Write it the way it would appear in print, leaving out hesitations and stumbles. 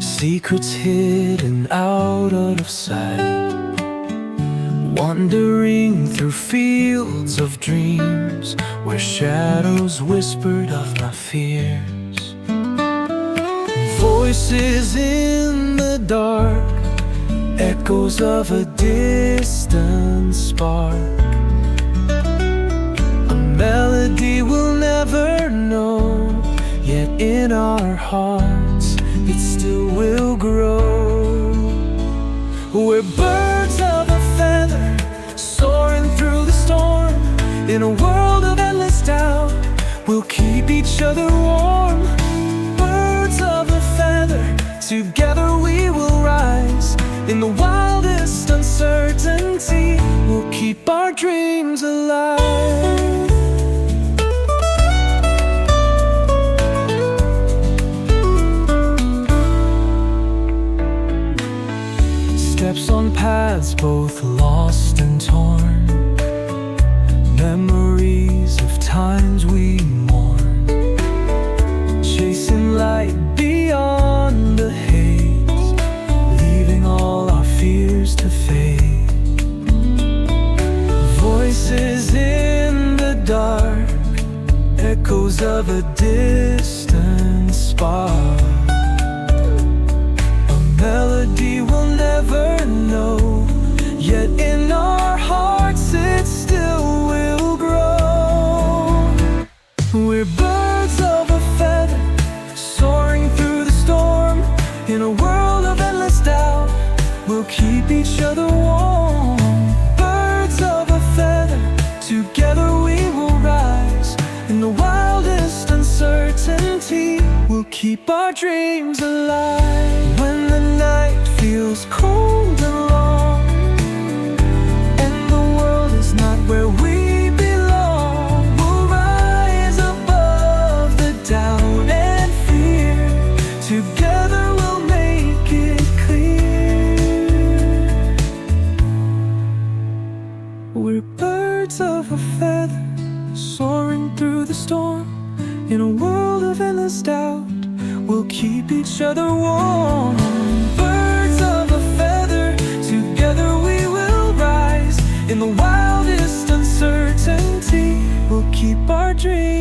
Secrets hidden out of sight, wandering through fields of dreams where shadows whispered of my fears. Voices in the dark, echoes of a distant spark, a melody we'll never know, yet in our hearts it still will grow. We're birds of a feather, soaring through the storm. In a world of endless doubt, we'll keep each other warm. Birds of a feather, together we will rise. In the wildest uncertainty, we'll keep our dreams alive. Steps on paths both lost and torn, memories of times we mourn, chasing light beyond the haze, leaving all our fears to fade. Voices in the dark, echoes of a distant spark, melody we'll never know, yet in our hearts it still will grow. We're birds of a feather, soaring through the storm. In a world of endless doubt, we'll keep each other warm. Birds of a feather, together we will rise. In the wildest uncertainty, we'll keep our dreams alive. When the night feels cold and long, and the world is not where we belong, we'll rise above the doubt and fear. Together we'll make it clear. We're birds of a feather, soaring through the storm. In a world of endless doubt, we'll keep each other warm. Birds of a feather, together we will rise. In the wildest uncertainty, we'll keep our dreams